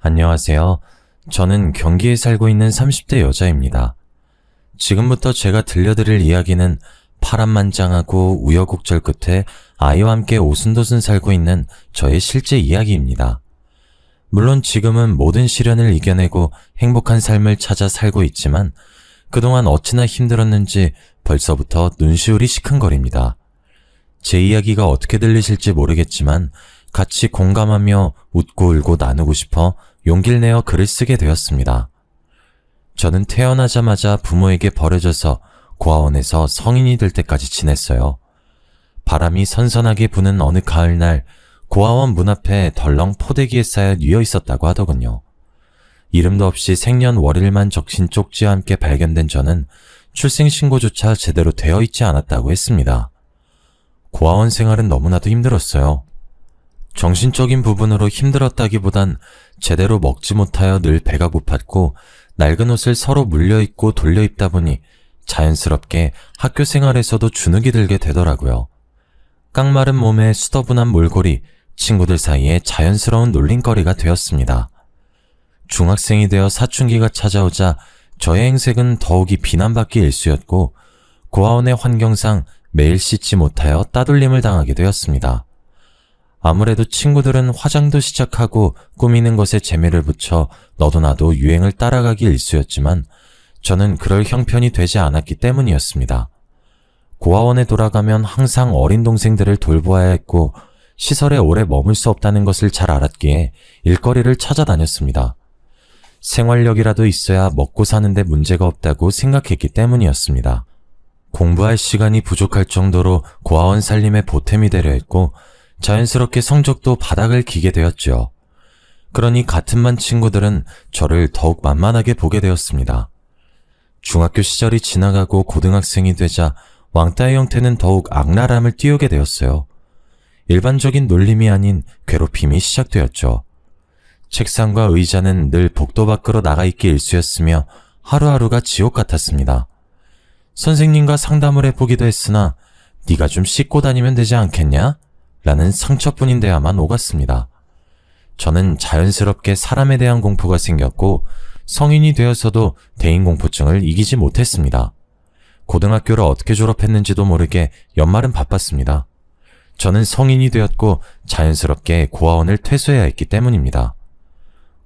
안녕하세요. 저는 경기에 살고 있는 30대 여자입니다. 지금부터 제가 들려드릴 이야기는 파란만장하고 우여곡절 끝에 아이와 함께 오순도순 살고 있는 저의 실제 이야기입니다. 물론 지금은 모든 시련을 이겨내고 행복한 삶을 찾아 살고 있지만 그동안 어찌나 힘들었는지 벌써부터 눈시울이 시큰거립니다. 제 이야기가 어떻게 들리실지 모르겠지만 같이 공감하며 웃고 울고 나누고 싶어 용기를 내어 글을 쓰게 되었습니다. 저는 태어나자마자 부모에게 버려져서 고아원에서 성인이 될 때까지 지냈어요. 바람이 선선하게 부는 어느 가을날 고아원 문 앞에 덜렁 포대기에 쌓여 뉘어 있었다고 하더군요. 이름도 없이 생년월일만 적신 쪽지와 함께 발견된 저는 출생신고조차 제대로 되어 있지 않았다고 했습니다. 고아원 생활은 너무나도 힘들었어요. 정신적인 부분으로 힘들었다기보단 제대로 먹지 못하여 늘 배가 고팠고 낡은 옷을 서로 물려입고 돌려입다 보니 자연스럽게 학교 생활에서도 주눅이 들게 되더라고요. 깡마른 몸에 수더분한 몰골이 친구들 사이에 자연스러운 놀림거리가 되었습니다. 중학생이 되어 사춘기가 찾아오자 저의 행색은 더욱이 비난받기 일쑤였고 고아원의 환경상 매일 씻지 못하여 따돌림을 당하게 되었습니다. 아무래도 친구들은 화장도 시작하고 꾸미는 것에 재미를 붙여 너도 나도 유행을 따라가기 일쑤였지만 저는 그럴 형편이 되지 않았기 때문이었습니다. 고아원에 돌아가면 항상 어린 동생들을 돌보아야 했고 시설에 오래 머물 수 없다는 것을 잘 알았기에 일거리를 찾아다녔습니다. 생활력이라도 있어야 먹고 사는데 문제가 없다고 생각했기 때문이었습니다. 공부할 시간이 부족할 정도로 고아원 살림에 보탬이 되려 했고 자연스럽게 성적도 바닥을 기게 되었죠. 그러니 같은 반 친구들은 저를 더욱 만만하게 보게 되었습니다. 중학교 시절이 지나가고 고등학생이 되자 왕따의 형태는 더욱 악랄함을 띄우게 되었어요. 일반적인 놀림이 아닌 괴롭힘이 시작되었죠. 책상과 의자는 늘 복도 밖으로 나가 있기 일쑤였으며 하루하루가 지옥 같았습니다. 선생님과 상담을 해보기도 했으나 네가 좀 씻고 다니면 되지 않겠냐? 라는 상처뿐인 대화만 오갔습니다. 저는 자연스럽게 사람에 대한 공포가 생겼고 성인이 되어서도 대인공포증을 이기지 못했습니다. 고등학교를 어떻게 졸업했는지도 모르게 연말은 바빴습니다. 저는 성인이 되었고 자연스럽게 고아원을 퇴소해야 했기 때문입니다.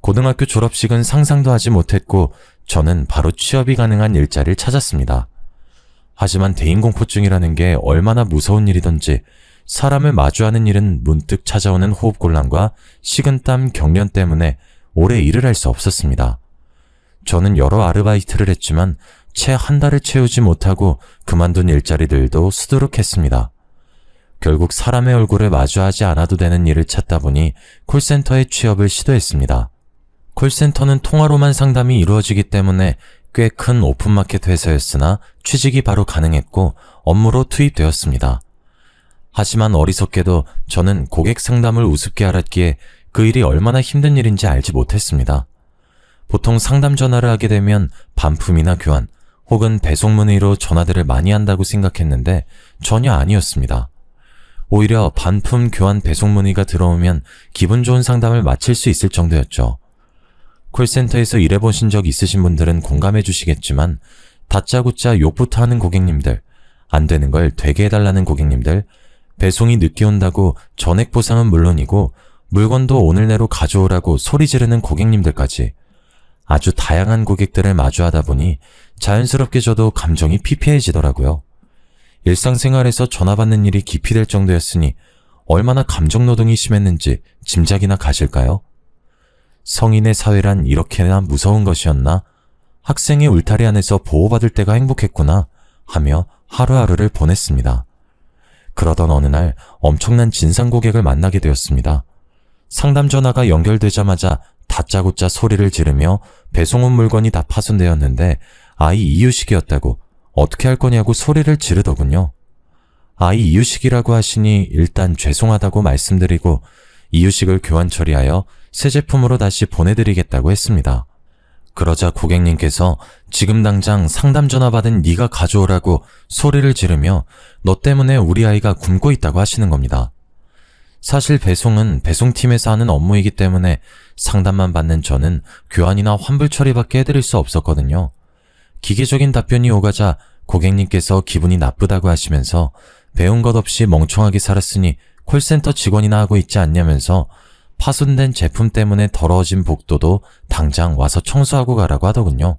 고등학교 졸업식은 상상도 하지 못했고 저는 바로 취업이 가능한 일자리를 찾았습니다. 하지만 대인공포증이라는 게 얼마나 무서운 일이던지 사람을 마주하는 일은 문득 찾아오는 호흡곤란과 식은땀 경련 때문에 오래 일을 할 수 없었습니다. 저는 여러 아르바이트를 했지만 채 한 달을 채우지 못하고 그만둔 일자리들도 수두룩했습니다. 결국 사람의 얼굴을 마주하지 않아도 되는 일을 찾다 보니 콜센터에 취업을 시도했습니다. 콜센터는 통화로만 상담이 이루어지기 때문에 꽤 큰 오픈마켓 회사였으나 취직이 바로 가능했고 업무로 투입되었습니다. 하지만 어리석게도 저는 고객 상담을 우습게 알았기에 그 일이 얼마나 힘든 일인지 알지 못했습니다. 보통 상담 전화를 하게 되면 반품이나 교환 혹은 배송 문의로 전화들을 많이 한다고 생각했는데 전혀 아니었습니다. 오히려 반품, 교환, 배송 문의가 들어오면 기분 좋은 상담을 마칠 수 있을 정도였죠. 콜센터에서 일해보신 적 있으신 분들은 공감해 주시겠지만 다짜고짜 욕부터 하는 고객님들, 안 되는 걸 되게 해달라는 고객님들, 배송이 늦게 온다고 전액 보상은 물론이고 물건도 오늘 내로 가져오라고 소리 지르는 고객님들까지 아주 다양한 고객들을 마주하다 보니 자연스럽게 저도 감정이 피폐해지더라고요. 일상생활에서 전화 받는 일이 기피될 정도였으니 얼마나 감정노동이 심했는지 짐작이나 가실까요? 성인의 사회란 이렇게나 무서운 것이었나? 학생의 울타리 안에서 보호받을 때가 행복했구나 하며 하루하루를 보냈습니다. 그러던 어느 날 엄청난 진상 고객을 만나게 되었습니다. 상담 전화가 연결되자마자 다짜고짜 소리를 지르며 배송 온 물건이 다 파손되었는데 아이 이유식이었다고 어떻게 할 거냐고 소리를 지르더군요. 아이 이유식이라고 하시니 일단 죄송하다고 말씀드리고 이유식을 교환 처리하여 새 제품으로 다시 보내드리겠다고 했습니다. 그러자 고객님께서 지금 당장 상담 전화 받은 네가 가져오라고 소리를 지르며 너 때문에 우리 아이가 굶고 있다고 하시는 겁니다. 사실 배송은 배송팀에서 하는 업무이기 때문에 상담만 받는 저는 교환이나 환불 처리밖에 해드릴 수 없었거든요. 기계적인 답변이 오가자 고객님께서 기분이 나쁘다고 하시면서 배운 것 없이 멍청하게 살았으니 콜센터 직원이나 하고 있지 않냐면서 파손된 제품 때문에 더러워진 복도도 당장 와서 청소하고 가라고 하더군요.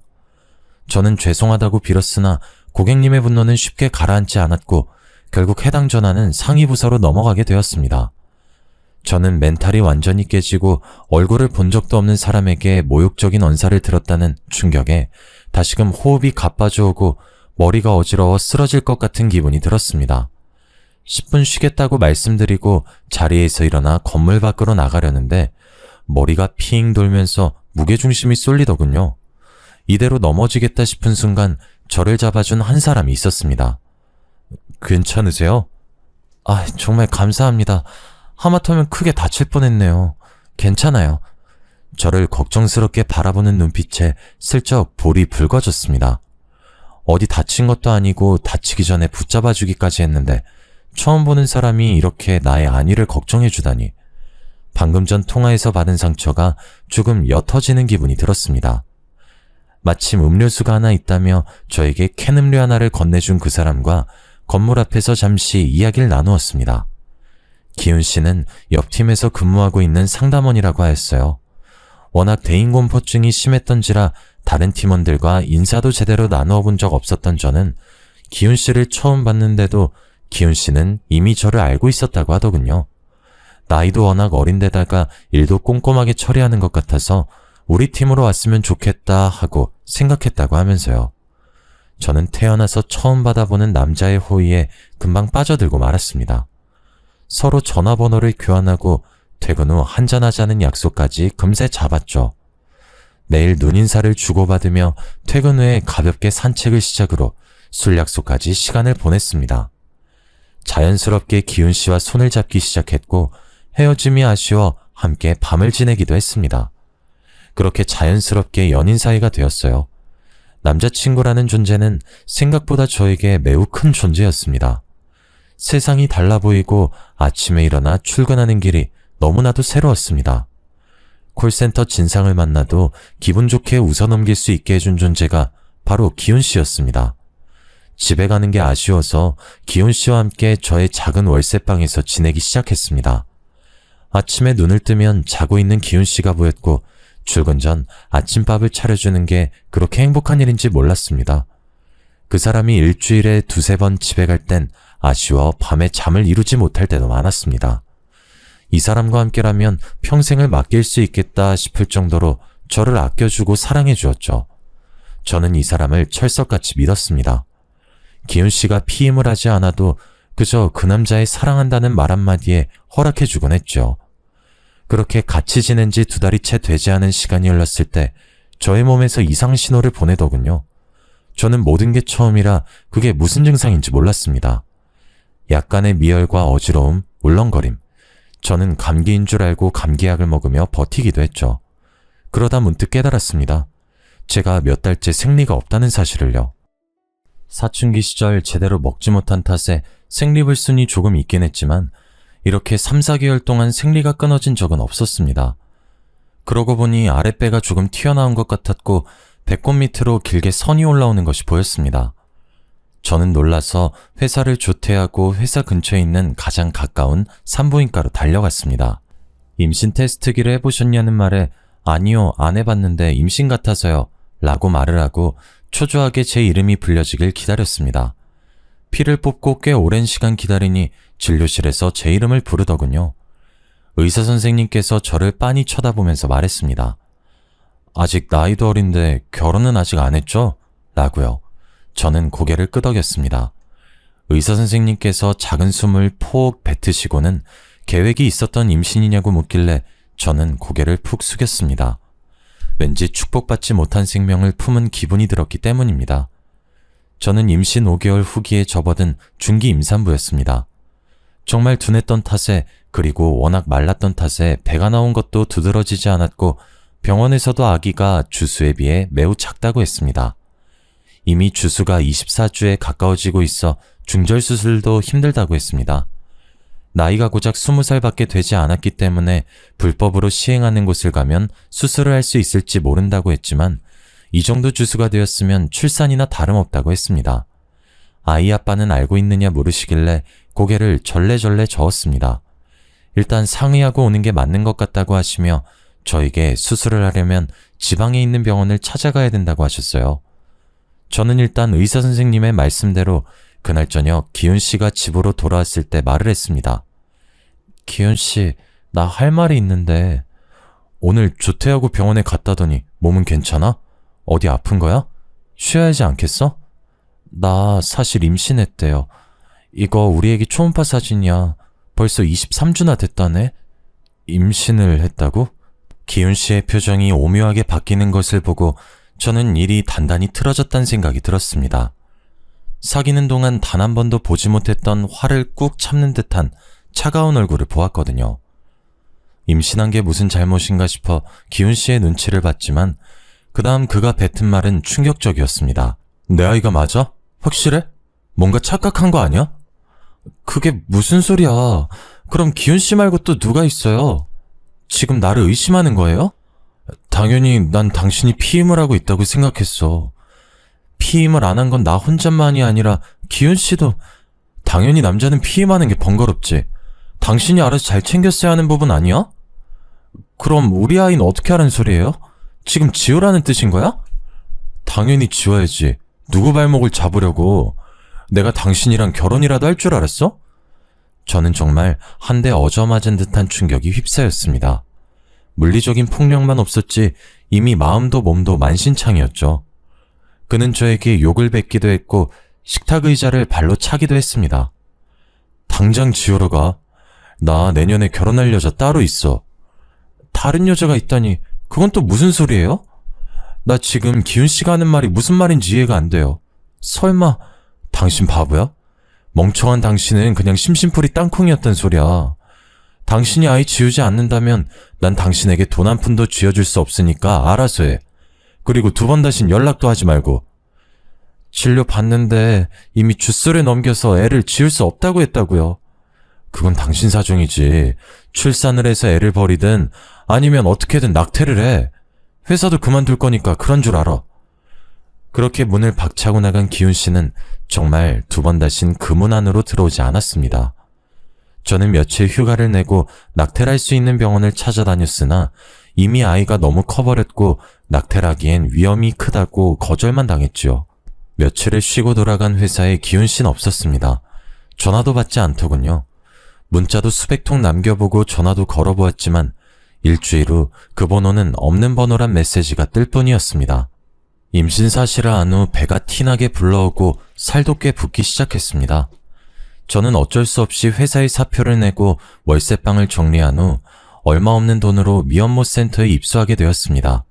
저는 죄송하다고 빌었으나 고객님의 분노는 쉽게 가라앉지 않았고 결국 해당 전화는 상위 부서로 넘어가게 되었습니다. 저는 멘탈이 완전히 깨지고 얼굴을 본 적도 없는 사람에게 모욕적인 언사를 들었다는 충격에 다시금 호흡이 가빠져오고 머리가 어지러워 쓰러질 것 같은 기분이 들었습니다. 10분 쉬겠다고 말씀드리고 자리에서 일어나 건물 밖으로 나가려는데 머리가 핑 돌면서 무게중심이 쏠리더군요. 이대로 넘어지겠다 싶은 순간 저를 잡아준 한 사람이 있었습니다. 괜찮으세요? 정말 감사합니다. 하마터면 크게 다칠 뻔했네요. 괜찮아요. 저를 걱정스럽게 바라보는 눈빛에 슬쩍 볼이 붉어졌습니다. 어디 다친 것도 아니고 다치기 전에 붙잡아주기까지 했는데 처음 보는 사람이 이렇게 나의 안위를 걱정해주다니. 방금 전 통화에서 받은 상처가 조금 옅어지는 기분이 들었습니다. 마침 음료수가 하나 있다며 저에게 캔 음료 하나를 건네준 그 사람과 건물 앞에서 잠시 이야기를 나누었습니다. 기훈 씨는 옆 팀에서 근무하고 있는 상담원이라고 하였어요. 워낙 대인공포증이 심했던지라 다른 팀원들과 인사도 제대로 나누어 본 적 없었던 저는 기훈 씨를 처음 봤는데도 기훈 씨는 이미 저를 알고 있었다고 하더군요. 나이도 워낙 어린데다가 일도 꼼꼼하게 처리하는 것 같아서 우리 팀으로 왔으면 좋겠다 하고 생각했다고 하면서요. 저는 태어나서 처음 받아보는 남자의 호의에 금방 빠져들고 말았습니다. 서로 전화번호를 교환하고 퇴근 후 한잔하자는 약속까지 금세 잡았죠. 매일 눈인사를 주고받으며 퇴근 후에 가볍게 산책을 시작으로 술 약속까지 시간을 보냈습니다. 자연스럽게 기훈 씨와 손을 잡기 시작했고 헤어짐이 아쉬워 함께 밤을 지내기도 했습니다. 그렇게 자연스럽게 연인 사이가 되었어요. 남자친구라는 존재는 생각보다 저에게 매우 큰 존재였습니다. 세상이 달라 보이고 아침에 일어나 출근하는 길이 너무나도 새로웠습니다. 콜센터 진상을 만나도 기분 좋게 웃어넘길 수 있게 해준 존재가 바로 기훈 씨였습니다. 집에 가는 게 아쉬워서 기훈 씨와 함께 저의 작은 월세방에서 지내기 시작했습니다. 아침에 눈을 뜨면 자고 있는 기훈 씨가 보였고 출근 전 아침밥을 차려주는 게 그렇게 행복한 일인지 몰랐습니다. 그 사람이 일주일에 2-3번 집에 갈 땐 아쉬워 밤에 잠을 이루지 못할 때도 많았습니다. 이 사람과 함께라면 평생을 맡길 수 있겠다 싶을 정도로 저를 아껴주고 사랑해 주었죠. 저는 이 사람을 철석같이 믿었습니다. 기훈 씨가 피임을 하지 않아도 그저 그 남자의 사랑한다는 말 한마디에 허락해주곤 했죠. 그렇게 같이 지낸 지 2달이 채 되지 않은 시간이 흘렀을 때 저의 몸에서 이상 신호를 보내더군요. 저는 모든 게 처음이라 그게 무슨 증상인지 몰랐습니다. 약간의 미열과 어지러움, 울렁거림. 저는 감기인 줄 알고 감기약을 먹으며 버티기도 했죠. 그러다 문득 깨달았습니다. 제가 몇 달째 생리가 없다는 사실을요. 사춘기 시절 제대로 먹지 못한 탓에 생리불순이 조금 있긴 했지만 이렇게 3-4개월 동안 생리가 끊어진 적은 없었습니다. 그러고 보니 아랫배가 조금 튀어나온 것 같았고 배꼽 밑으로 길게 선이 올라오는 것이 보였습니다. 저는 놀라서 회사를 조퇴하고 회사 근처에 있는 가장 가까운 산부인과로 달려갔습니다. 임신 테스트기를 해보셨냐는 말에 아니요, 안 해봤는데 임신 같아서요 라고 말을 하고 초조하게 제 이름이 불려지길 기다렸습니다. 피를 뽑고 꽤 오랜 시간 기다리니 진료실에서 제 이름을 부르더군요. 의사 선생님께서 저를 빤히 쳐다보면서 말했습니다. 아직 나이도 어린데 결혼은 아직 안 했죠? 라고요. 저는 고개를 끄덕였습니다. 의사 선생님께서 작은 숨을 폭 뱉으시고는 계획이 있었던 임신이냐고 묻길래 저는 고개를 푹 숙였습니다. 왠지 축복받지 못한 생명을 품은 기분이 들었기 때문입니다. 저는 임신 5개월 후기에 접어든 중기 임산부였습니다. 정말 둔했던 탓에 그리고 워낙 말랐던 탓에 배가 나온 것도 두드러지지 않았고 병원에서도 아기가 주수에 비해 매우 작다고 했습니다. 이미 주수가 24주에 가까워지고 있어 중절 수술도 힘들다고 했습니다. 나이가 고작 20살밖에 되지 않았기 때문에 불법으로 시행하는 곳을 가면 수술을 할 수 있을지 모른다고 했지만 이 정도 주수가 되었으면 출산이나 다름없다고 했습니다. 아이 아빠는 알고 있느냐 물으시길래 고개를 절레절레 저었습니다. 일단 상의하고 오는 게 맞는 것 같다고 하시며 저에게 수술을 하려면 지방에 있는 병원을 찾아가야 된다고 하셨어요. 저는 일단 의사 선생님의 말씀대로 그날 저녁 기훈 씨가 집으로 돌아왔을 때 말을 했습니다. 기훈 씨, 나 할 말이 있는데 오늘 조퇴하고 병원에 갔다더니 몸은 괜찮아? 어디 아픈 거야? 쉬어야 하지 않겠어? 나 사실 임신했대요. 이거 우리 애기 초음파 사진이야. 벌써 23주나 됐다네? 임신을 했다고? 기훈 씨의 표정이 오묘하게 바뀌는 것을 보고 저는 일이 단단히 틀어졌다는 생각이 들었습니다. 사귀는 동안 단 한 번도 보지 못했던 화를 꾹 참는 듯한 차가운 얼굴을 보았거든요. 임신한 게 무슨 잘못인가 싶어 기훈 씨의 눈치를 봤지만 그 다음 그가 뱉은 말은 충격적이었습니다. 내 아이가 맞아? 확실해? 뭔가 착각한 거 아니야? 그게 무슨 소리야. 그럼 기훈 씨 말고 또 누가 있어요? 지금 나를 의심하는 거예요? 당연히 난 당신이 피임을 하고 있다고 생각했어. 피임을 안 한 건 나 혼자만이 아니라 기훈 씨도. 당연히 남자는 피임하는 게 번거롭지. 당신이 알아서 잘 챙겼어야 하는 부분 아니야? 그럼 우리 아이는 어떻게 하라는 소리예요? 지금 지우라는 뜻인 거야? 당연히 지워야지. 누구 발목을 잡으려고. 내가 당신이랑 결혼이라도 할 줄 알았어? 저는 정말 한 대 얻어맞은 듯한 충격이 휩싸였습니다. 물리적인 폭력만 없었지 이미 마음도 몸도 만신창이었죠. 그는 저에게 욕을 뱉기도 했고 식탁 의자를 발로 차기도 했습니다. 당장 지우러 가. 나 내년에 결혼할 여자 따로 있어. 다른 여자가 있다니 그건 또 무슨 소리예요? 나 지금 기훈 씨가 하는 말이 무슨 말인지 이해가 안 돼요. 설마 당신 바보야? 멍청한 당신은 그냥 심심풀이 땅콩이었단 소리야. 당신이 아이 지우지 않는다면 난 당신에게 돈 한 푼도 쥐어줄 수 없으니까 알아서 해. 그리고 두 번 다신 연락도 하지 말고. 진료 받는데 이미 주술에 넘겨서 애를 지울 수 없다고 했다고요. 그건 당신 사정이지. 출산을 해서 애를 버리든 아니면 어떻게든 낙태를 해. 회사도 그만둘 거니까 그런 줄 알아. 그렇게 문을 박차고 나간 기훈 씨는 정말 두 번 다신 그 문 안으로 들어오지 않았습니다. 저는 며칠 휴가를 내고 낙태를 할 수 있는 병원을 찾아다녔으나 이미 아이가 너무 커버렸고 낙태를 하기엔 위험이 크다고 거절만 당했지요. 며칠을 쉬고 돌아간 회사에 기훈 씨는 없었습니다. 전화도 받지 않더군요. 문자도 수백 통 남겨보고 전화도 걸어보았지만 일주일 후 그 번호는 없는 번호란 메시지가 뜰 뿐이었습니다. 임신 사실을 안 후 배가 티나게 불러오고 살도 꽤 붓기 시작했습니다. 저는 어쩔 수 없이 회사에 사표를 내고 월세방을 정리한 후 얼마 없는 돈으로 미혼모 센터에 입소하게 되었습니다.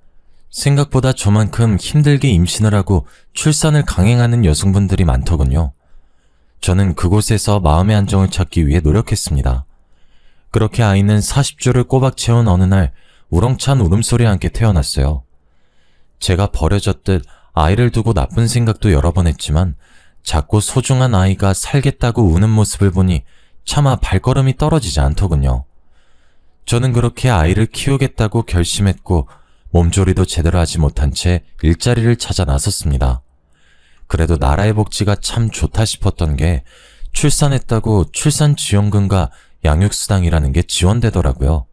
생각보다 저만큼 힘들게 임신을 하고 출산을 강행하는 여성분들이 많더군요. 저는 그곳에서 마음의 안정을 찾기 위해 노력했습니다. 그렇게 아이는 40주를 꼬박 채운 어느 날 우렁찬 울음소리와 함께 태어났어요. 제가 버려졌듯 아이를 두고 나쁜 생각도 여러 번 했지만 작고 소중한 아이가 살겠다고 우는 모습을 보니 차마 발걸음이 떨어지지 않더군요. 저는 그렇게 아이를 키우겠다고 결심했고 몸조리도 제대로 하지 못한 채 일자리를 찾아 나섰습니다. 그래도 나라의 복지가 참 좋다 싶었던 게 출산했다고 출산지원금과 양육수당이라는 게 지원되더라고요.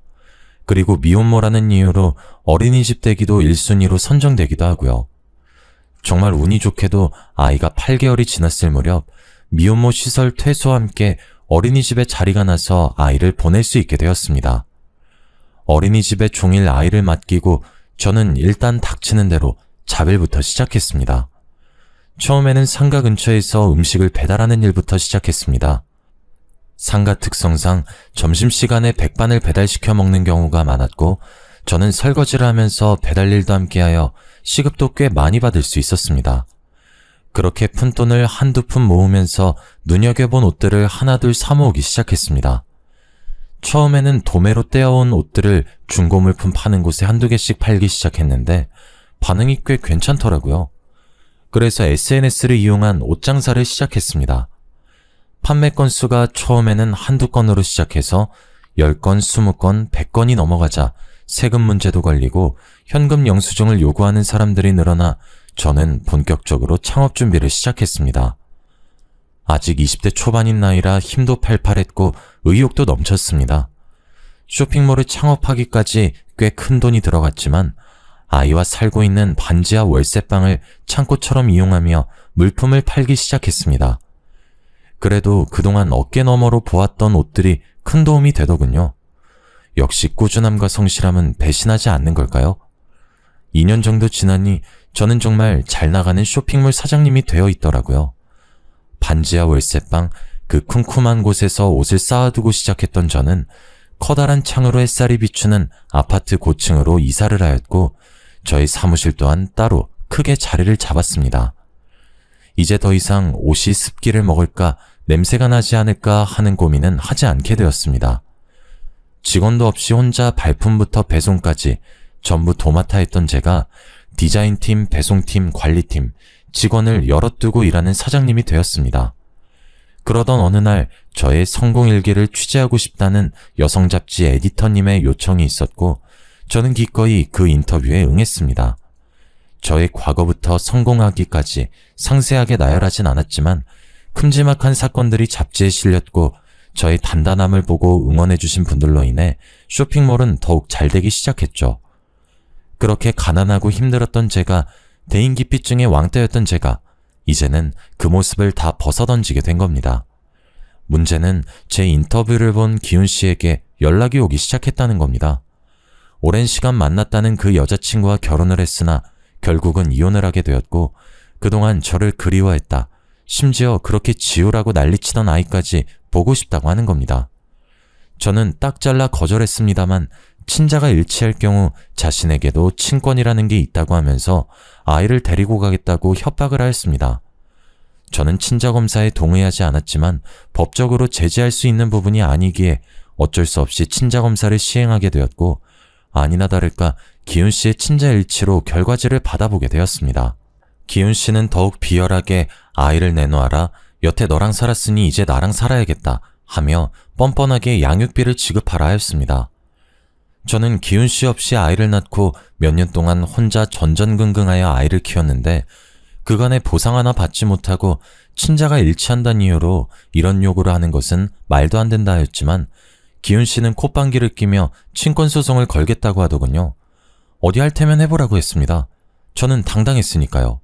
그리고 미혼모라는 이유로 어린이집 대기도 1순위로 선정되기도 하고요. 정말 운이 좋게도 아이가 8개월이 지났을 무렵 미혼모 시설 퇴소와 함께 어린이집에 자리가 나서 아이를 보낼 수 있게 되었습니다. 어린이집에 종일 아이를 맡기고 저는 일단 닥치는 대로 자빌부터 시작했습니다. 처음에는 상가 근처에서 음식을 배달하는 일부터 시작했습니다. 상가 특성상 점심시간에 백반을 배달시켜 먹는 경우가 많았고 저는 설거지를 하면서 배달 일도 함께하여 시급도 꽤 많이 받을 수 있었습니다. 그렇게 푼돈을 한두 푼 모으면서 눈여겨본 옷들을 하나둘 사모으기 시작했습니다. 처음에는 도매로 떼어온 옷들을 중고물품 파는 곳에 한두 개씩 팔기 시작했는데 반응이 꽤 괜찮더라고요. 그래서 SNS를 이용한 옷 장사를 시작했습니다. 판매 건수가 처음에는 한두 건으로 시작해서 10건, 20건, 100건이 넘어가자 세금 문제도 걸리고 현금 영수증을 요구하는 사람들이 늘어나 저는 본격적으로 창업 준비를 시작했습니다. 아직 20대 초반인 나이라 힘도 팔팔했고 의욕도 넘쳤습니다. 쇼핑몰을 창업하기까지 꽤 큰 돈이 들어갔지만 아이와 살고 있는 반지하 월세방을 창고처럼 이용하며 물품을 팔기 시작했습니다. 그래도 그동안 어깨너머로 보았던 옷들이 큰 도움이 되더군요. 역시 꾸준함과 성실함은 배신하지 않는 걸까요? 2년 정도 지나니 저는 정말 잘 나가는 쇼핑몰 사장님이 되어 있더라고요. 반지하 월세방, 그 쿰쿰한 곳에서 옷을 쌓아두고 시작했던 저는 커다란 창으로 햇살이 비추는 아파트 고층으로 이사를 하였고 저희 사무실 또한 따로 크게 자리를 잡았습니다. 이제 더 이상 옷이 습기를 먹을까 냄새가 나지 않을까 하는 고민은 하지 않게 되었습니다. 직원도 없이 혼자 발품부터 배송까지 전부 도맡아 했던 제가 디자인팀, 배송팀, 관리팀, 직원을 여럿 두고 일하는 사장님이 되었습니다. 그러던 어느 날 저의 성공일기를 취재하고 싶다는 여성 잡지 에디터님의 요청이 있었고 저는 기꺼이 그 인터뷰에 응했습니다. 저의 과거부터 성공하기까지 상세하게 나열하진 않았지만 큼지막한 사건들이 잡지에 실렸고 저의 단단함을 보고 응원해주신 분들로 인해 쇼핑몰은 더욱 잘되기 시작했죠. 그렇게 가난하고 힘들었던 제가, 대인기피증의 왕따였던 제가 이제는 그 모습을 다 벗어던지게 된 겁니다. 문제는 제 인터뷰를 본 기훈 씨에게 연락이 오기 시작했다는 겁니다. 오랜 시간 만났다는 그 여자친구와 결혼을 했으나 결국은 이혼을 하게 되었고 그동안 저를 그리워했다. 심지어 그렇게 지우라고 난리치던 아이까지 보고 싶다고 하는 겁니다. 저는 딱 잘라 거절했습니다만 친자가 일치할 경우 자신에게도 친권이라는 게 있다고 하면서 아이를 데리고 가겠다고 협박을 하였습니다. 저는 친자 검사에 동의하지 않았지만 법적으로 제재할 수 있는 부분이 아니기에 어쩔 수 없이 친자 검사를 시행하게 되었고 아니나 다를까 기훈 씨의 친자 일치로 결과지를 받아보게 되었습니다. 기훈 씨는 더욱 비열하게 아이를 내놓아라, 여태 너랑 살았으니 이제 나랑 살아야겠다 하며 뻔뻔하게 양육비를 지급하라 하였습니다. 저는 기훈 씨 없이 아이를 낳고 몇 년 동안 혼자 전전긍긍하여 아이를 키웠는데 그간의 보상 하나 받지 못하고 친자가 일치한다는 이유로 이런 요구를 하는 것은 말도 안 된다 하였지만 기훈 씨는 콧방귀를 끼며 친권소송을 걸겠다고 하더군요. 어디 할 테면 해보라고 했습니다. 저는 당당했으니까요.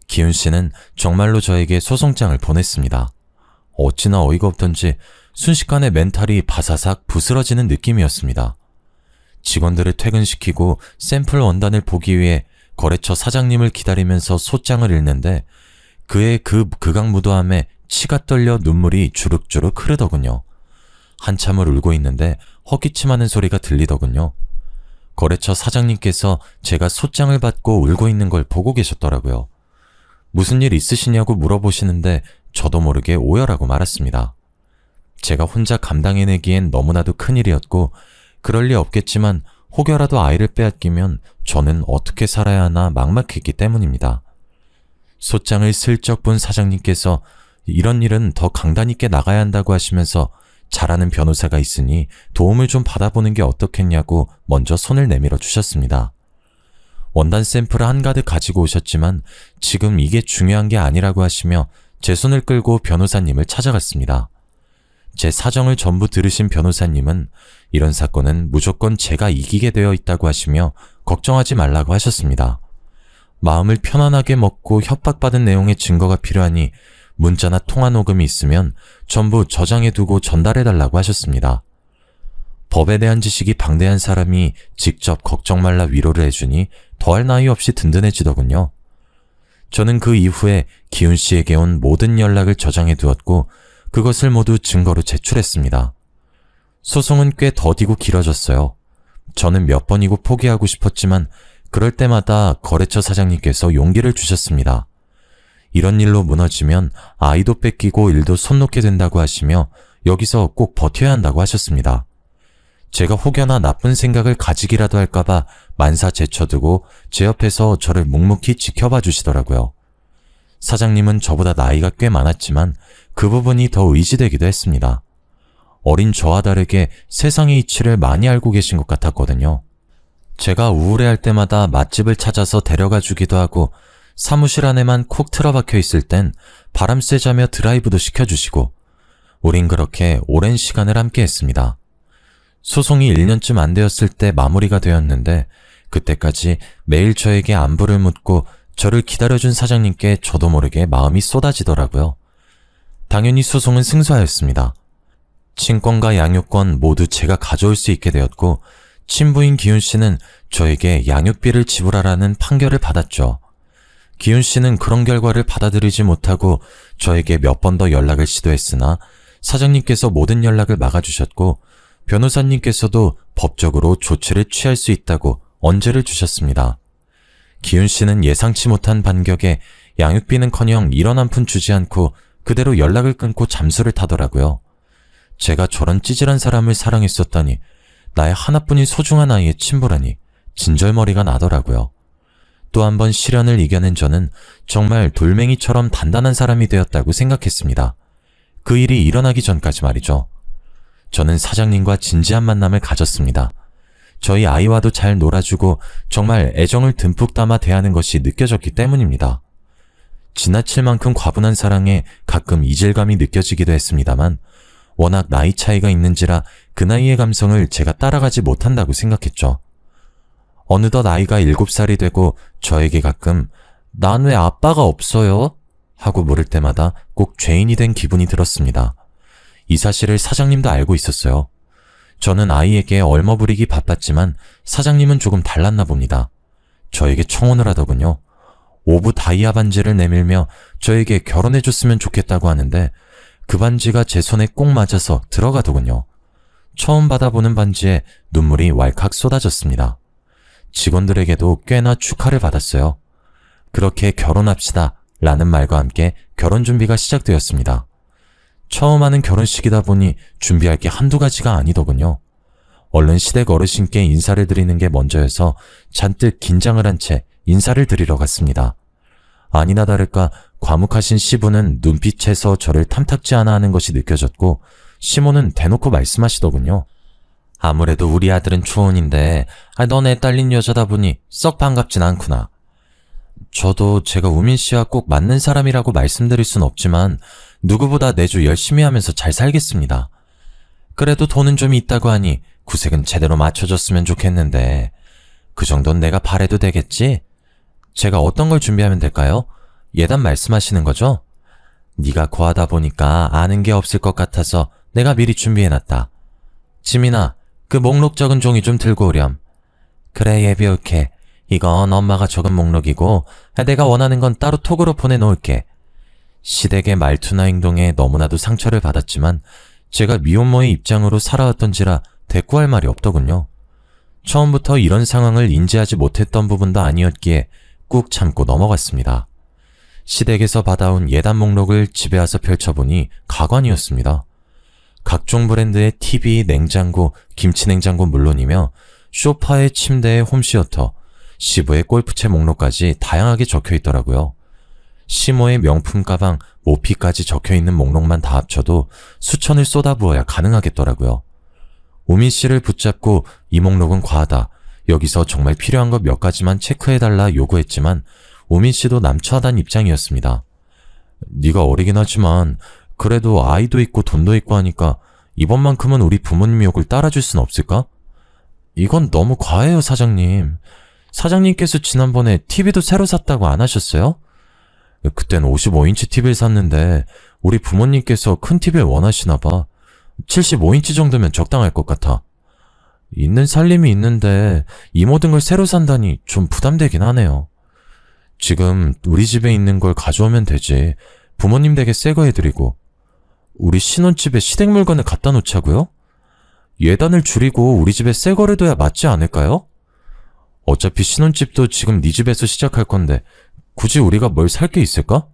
기훈 씨는 정말로 저에게 소송장을 보냈습니다. 어찌나 어이가 없던지 순식간에 멘탈이 바사삭 부스러지는 느낌이었습니다. 직원들을 퇴근시키고 샘플 원단을 보기 위해 거래처 사장님을 기다리면서 소장을 읽는데 그의 그 극악무도함에 치가 떨려 눈물이 주룩주룩 흐르더군요. 한참을 울고 있는데 헛기침하는 소리가 들리더군요. 거래처 사장님께서 제가 소장을 받고 울고 있는 걸 보고 계셨더라고요. 무슨 일 있으시냐고 물어보시는데 저도 모르게 오열하고 말았습니다. 제가 혼자 감당해내기엔 너무나도 큰일이었고 그럴 리 없겠지만 혹여라도 아이를 빼앗기면 저는 어떻게 살아야 하나 막막했기 때문입니다. 소장을 슬쩍 본 사장님께서 이런 일은 더 강단 있게 나가야 한다고 하시면서 잘하는 변호사가 있으니 도움을 좀 받아보는 게 어떻겠냐고 먼저 손을 내밀어 주셨습니다. 원단 샘플을 한가득 가지고 오셨지만 지금 이게 중요한 게 아니라고 하시며 제 손을 끌고 변호사님을 찾아갔습니다. 제 사정을 전부 들으신 변호사님은 이런 사건은 무조건 제가 이기게 되어 있다고 하시며 걱정하지 말라고 하셨습니다. 마음을 편안하게 먹고 협박받은 내용의 증거가 필요하니 문자나 통화 녹음이 있으면 전부 저장해두고 전달해달라고 하셨습니다. 법에 대한 지식이 방대한 사람이 직접 걱정 말라 위로를 해주니 더할 나위 없이 든든해지더군요. 저는 그 이후에 기훈 씨에게 온 모든 연락을 저장해두었고 그것을 모두 증거로 제출했습니다. 소송은 꽤 더디고 길어졌어요. 저는 몇 번이고 포기하고 싶었지만 그럴 때마다 거래처 사장님께서 용기를 주셨습니다. 이런 일로 무너지면 아이도 뺏기고 일도 손 놓게 된다고 하시며 여기서 꼭 버텨야 한다고 하셨습니다. 제가 혹여나 나쁜 생각을 가지기라도 할까봐 만사 제쳐두고 제 옆에서 저를 묵묵히 지켜봐 주시더라고요. 사장님은 저보다 나이가 꽤 많았지만 그 부분이 더 의지되기도 했습니다. 어린 저와 다르게 세상의 이치를 많이 알고 계신 것 같았거든요. 제가 우울해할 때마다 맛집을 찾아서 데려가 주기도 하고 사무실 안에만 콕 틀어박혀 있을 땐 바람 쐬자며 드라이브도 시켜주시고 우린 그렇게 오랜 시간을 함께 했습니다. 소송이 1년쯤 안 되었을 때 마무리가 되었는데 그때까지 매일 저에게 안부를 묻고 저를 기다려준 사장님께 저도 모르게 마음이 쏟아지더라고요. 당연히 소송은 승소하였습니다. 친권과 양육권 모두 제가 가져올 수 있게 되었고 친부인 기훈 씨는 저에게 양육비를 지불하라는 판결을 받았죠. 기훈 씨는 그런 결과를 받아들이지 못하고 저에게 몇 번 더 연락을 시도했으나 사장님께서 모든 연락을 막아주셨고 변호사님께서도 법적으로 조치를 취할 수 있다고 언제를 주셨습니다. 기훈 씨는 예상치 못한 반격에 양육비는커녕 1원 한 푼 주지 않고 그대로 연락을 끊고 잠수를 타더라고요. 제가 저런 찌질한 사람을 사랑했었다니, 나의 하나뿐인 소중한 아이의 친부라니 진절머리가 나더라고요. 또 한 번 시련을 이겨낸 저는 정말 돌멩이처럼 단단한 사람이 되었다고 생각했습니다. 그 일이 일어나기 전까지 말이죠. 저는 사장님과 진지한 만남을 가졌습니다. 저희 아이와도 잘 놀아주고 정말 애정을 듬뿍 담아 대하는 것이 느껴졌기 때문입니다. 지나칠 만큼 과분한 사랑에 가끔 이질감이 느껴지기도 했습니다만 워낙 나이 차이가 있는지라 그 나이의 감성을 제가 따라가지 못한다고 생각했죠. 어느덧 아이가 7살이 되고 저에게 가끔 "난 왜 아빠가 없어요?" 하고 물을 때마다 꼭 죄인이 된 기분이 들었습니다. 이 사실을 사장님도 알고 있었어요. 저는 아이에게 얼머부리기 바빴지만 사장님은 조금 달랐나 봅니다. 저에게 청혼을 하더군요. 오브 다이아 반지를 내밀며 저에게 결혼해줬으면 좋겠다고 하는데 그 반지가 제 손에 꼭 맞아서 들어가더군요. 처음 받아보는 반지에 눈물이 왈칵 쏟아졌습니다. 직원들에게도 꽤나 축하를 받았어요. 그렇게 결혼합시다 라는 말과 함께 결혼 준비가 시작되었습니다. 처음 하는 결혼식이다 보니 준비할 게 한두 가지가 아니더군요. 얼른 시댁 어르신께 인사를 드리는 게 먼저여서 잔뜩 긴장을 한 채 인사를 드리러 갔습니다. 아니나 다를까 과묵하신 시부는 눈빛에서 저를 탐탁지 않아 하는 것이 느껴졌고 시모는 대놓고 말씀하시더군요. "아무래도 우리 아들은 초혼인데 너네 딸린 여자다 보니 썩 반갑진 않구나." 저도 제가 우민 씨와 꼭 맞는 사람이라고 말씀드릴 순 없지만 누구보다 내주 열심히 하면서 잘 살겠습니다. 그래도 돈은 좀 있다고 하니 구색은 제대로 맞춰줬으면 좋겠는데 그 정도는 내가 바래도 되겠지? 제가 어떤 걸 준비하면 될까요? 예단 말씀하시는 거죠? 네가 고하다 보니까 아는 게 없을 것 같아서 내가 미리 준비해놨다. 지민아, 그 목록 적은 종이 좀 들고 오렴. 그래, 예비올게. 이건 엄마가 적은 목록이고 내가 원하는 건 따로 톡으로 보내놓을게. 시댁의 말투나 행동에 너무나도 상처를 받았지만 제가 미혼모의 입장으로 살아왔던지라 대꾸할 말이 없더군요. 처음부터 이런 상황을 인지하지 못했던 부분도 아니었기에 꾹 참고 넘어갔습니다. 시댁에서 받아온 예단 목록을 집에 와서 펼쳐보니 가관이었습니다. 각종 브랜드의 TV, 냉장고, 김치냉장고 물론이며 소파에 침대에 홈시어터, 시부의 골프채 목록까지 다양하게 적혀있더라고요. 시모의 명품 가방, 모피까지 적혀있는 목록만 다 합쳐도 수천을 쏟아부어야 가능하겠더라고요. 우민 씨를 붙잡고 이 목록은 과하다, 여기서 정말 필요한 것 몇 가지만 체크해달라 요구했지만 우민 씨도 남처하단 입장이었습니다. 네가 어리긴 하지만 그래도 아이도 있고 돈도 있고 하니까 이번만큼은 우리 부모님 욕을 따라줄 순 없을까? 이건 너무 과해요, 사장님. 사장님께서 지난번에 TV도 새로 샀다고 안 하셨어요? 그땐 55인치 TV를 샀는데 우리 부모님께서 큰 TV를 원하시나 봐. 75인치 정도면 적당할 것 같아. 있는 살림이 있는데 이 모든 걸 새로 산다니 좀 부담되긴 하네요. 지금 우리 집에 있는 걸 가져오면 되지. 부모님 댁에 새 거 해드리고. 우리 신혼집에 시댁 물건을 갖다 놓자고요? 예단을 줄이고 우리 집에 새 거를 둬야 맞지 않을까요? 어차피 신혼집도 지금 네 집에서 시작할 건데 굳이 우리가 뭘 살 게 있을까?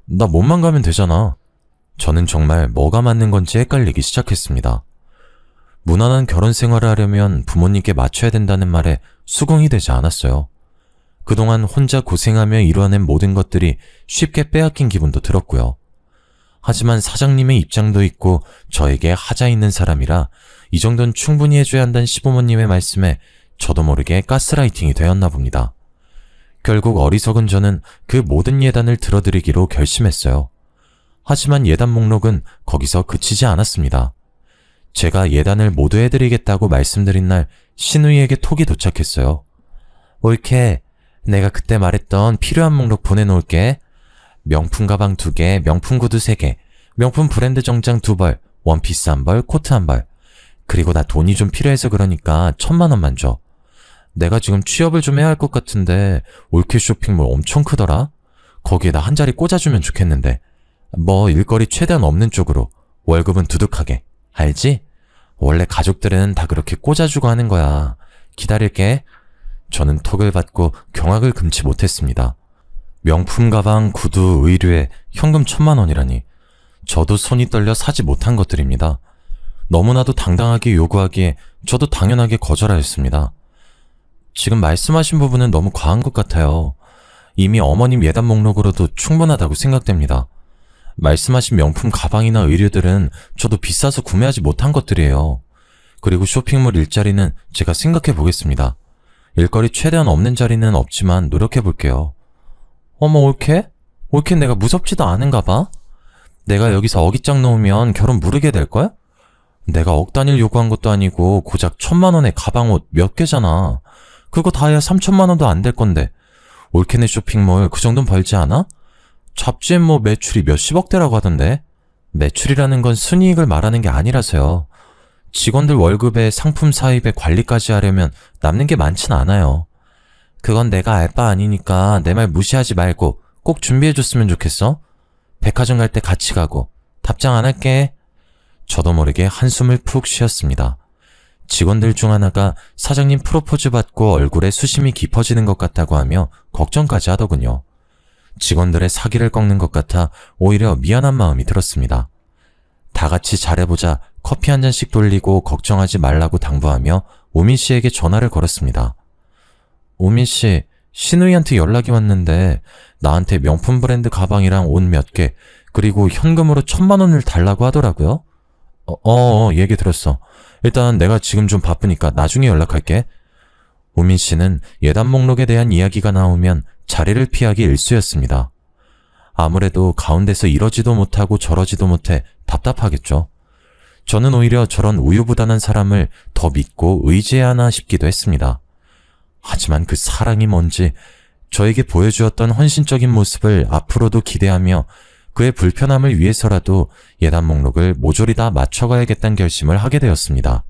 나 몸만 가면 되잖아. 저는 정말 뭐가 맞는 건지 헷갈리기 시작했습니다. 무난한 결혼 생활을 하려면 부모님께 맞춰야 된다는 말에 수긍이 되지 않았어요. 그동안 혼자 고생하며 이뤄낸 모든 것들이 쉽게 빼앗긴 기분도 들었고요. 하지만 사장님의 입장도 있고 저에게 하자 있는 사람이라 이 정도는 충분히 해줘야 한다는 시부모님의 말씀에 저도 모르게 가스라이팅이 되었나 봅니다. 결국 어리석은 저는 그 모든 예단을 들어드리기로 결심했어요. 하지만 예단 목록은 거기서 그치지 않았습니다. 제가 예단을 모두 해드리겠다고 말씀드린 날 신우이에게 톡이 도착했어요. 옳게, 내가 그때 말했던 필요한 목록 보내놓을게. 명품 가방 2개, 명품 구두 3개, 명품 브랜드 정장 2벌, 원피스 1벌, 코트 1벌. 그리고 나 돈이 좀 필요해서 그러니까 1000만 원만 줘. 내가 지금 취업을 좀 해야 할 것 같은데 올케 쇼핑몰 엄청 크더라? 거기에다 한 자리 꽂아주면 좋겠는데. 뭐 일거리 최대한 없는 쪽으로, 월급은 두둑하게. 알지? 원래 가족들은 다 그렇게 꽂아주고 하는 거야. 기다릴게. 저는 톡을 받고 경악을 금치 못했습니다. 명품 가방, 구두, 의류에 현금 1000만 원이라니. 저도 손이 떨려 사지 못한 것들입니다. 너무나도 당당하게 요구하기에 저도 당연하게 거절하였습니다. 지금 말씀하신 부분은 너무 과한 것 같아요. 이미 어머님 예단 목록으로도 충분하다고 생각됩니다. 말씀하신 명품 가방이나 의류들은 저도 비싸서 구매하지 못한 것들이에요. 그리고 쇼핑몰 일자리는 제가 생각해 보겠습니다. 일거리 최대한 없는 자리는 없지만 노력해 볼게요. 어머, 올케? 올케 내가 무섭지도 않은가 봐? 내가 여기서 어깃장 놓으면 결혼 무르게 될걸? 내가 억 단위를 요구한 것도 아니고 고작 1000만 원의 가방 옷 몇 개잖아. 그거 다 해야 3000만 원도 안 될 건데. 올케네 쇼핑몰 그 정도는 벌지 않아? 잡지엔 뭐 매출이 몇십억대라고 하던데. 매출이라는 건 순이익을 말하는 게 아니라서요. 직원들 월급에 상품 사입에 관리까지 하려면 남는 게 많진 않아요. 그건 내가 알 바 아니니까 내 말 무시하지 말고 꼭 준비해줬으면 좋겠어. 백화점 갈 때 같이 가고. 답장 안 할게. 저도 모르게 한숨을 푹 쉬었습니다. 직원들 중 하나가 사장님 프로포즈 받고 얼굴에 수심이 깊어지는 것 같다고 하며 걱정까지 하더군요. 직원들의 사기를 꺾는 것 같아 오히려 미안한 마음이 들었습니다. 다 같이 잘해보자 커피 한 잔씩 돌리고 걱정하지 말라고 당부하며 우민 씨에게 전화를 걸었습니다. 우민 씨, 신우이한테 연락이 왔는데 나한테 명품 브랜드 가방이랑 옷 몇 개, 그리고 현금으로 1000만 원을 달라고 하더라고요. 얘기 들었어. 일단 내가 지금 좀 바쁘니까 나중에 연락할게. 우민 씨는 예단 목록에 대한 이야기가 나오면 자리를 피하기 일쑤였습니다. 아무래도 가운데서 이러지도 못하고 저러지도 못해 답답하겠죠. 저는 오히려 저런 우유부단한 사람을 더 믿고 의지해야 하나 싶기도 했습니다. 하지만 그 사랑이 뭔지, 저에게 보여주었던 헌신적인 모습을 앞으로도 기대하며 그의 불편함을 위해서라도 예단 목록을 모조리 다 맞춰가야겠다는 결심을 하게 되었습니다.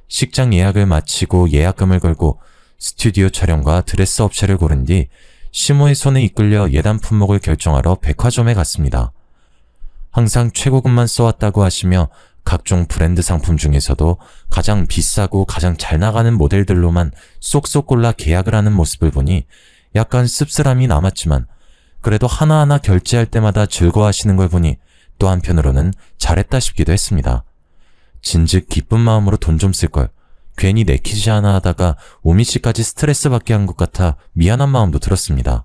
식장 예약을 마치고 예약금을 걸고 스튜디오 촬영과 드레스 업체를 고른 뒤 시모의 손에 이끌려 예단 품목을 결정하러 백화점에 갔습니다. 항상 최고급만 써왔다고 하시며 각종 브랜드 상품 중에서도 가장 비싸고 가장 잘 나가는 모델들로만 쏙쏙 골라 계약을 하는 모습을 보니 약간 씁쓸함이 남았지만 그래도 하나하나 결제할 때마다 즐거워하시는 걸 보니 또 한편으로는 잘했다 싶기도 했습니다. 진즉 기쁜 마음으로 돈 좀 쓸 걸 괜히 내키지 않아 하다가 우미 씨까지 스트레스 받게 한 것 같아 미안한 마음도 들었습니다.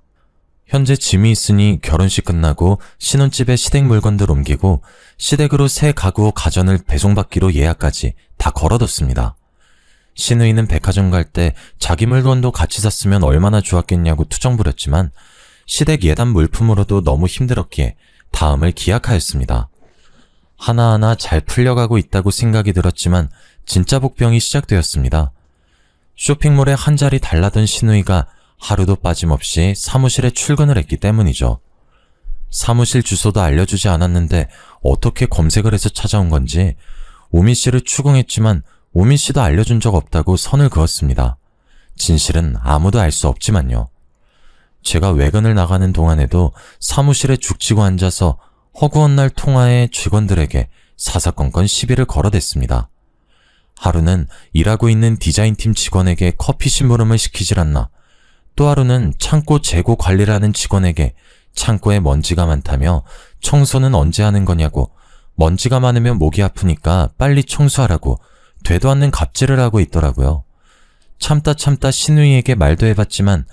현재 짐이 있으니 결혼식 끝나고 신혼집에 시댁 물건들 옮기고 시댁으로 새 가구 가전을 배송받기로 예약까지 다 걸어뒀습니다. 신우이는 백화점 갈 때 자기 물건도 같이 샀으면 얼마나 좋았겠냐고 투정 부렸지만 시댁 예단 물품으로도 너무 힘들었기에 다음을 기약하였습니다. 하나하나 잘 풀려가고 있다고 생각이 들었지만 진짜 복병이 시작되었습니다. 쇼핑몰에 한 자리 달라던 신우이가 하루도 빠짐없이 사무실에 출근을 했기 때문이죠. 사무실 주소도 알려주지 않았는데 어떻게 검색을 해서 찾아온 건지 우미 씨를 추궁했지만 우미 씨도 알려준 적 없다고 선을 그었습니다. 진실은 아무도 알 수 없지만요. 제가 외근을 나가는 동안에도 사무실에 죽치고 앉아서 허구한 날 통화에 직원들에게 사사건건 시비를 걸어댔습니다. 하루는 일하고 있는 디자인팀 직원에게 커피 심부름을 시키질 않나, 또 하루는 창고 재고 관리를 하는 직원에게 창고에 먼지가 많다며 청소는 언제 하는 거냐고, 먼지가 많으면 목이 아프니까 빨리 청소하라고 되도 않는 갑질을 하고 있더라고요. 참다 신우이에게 말도 해봤지만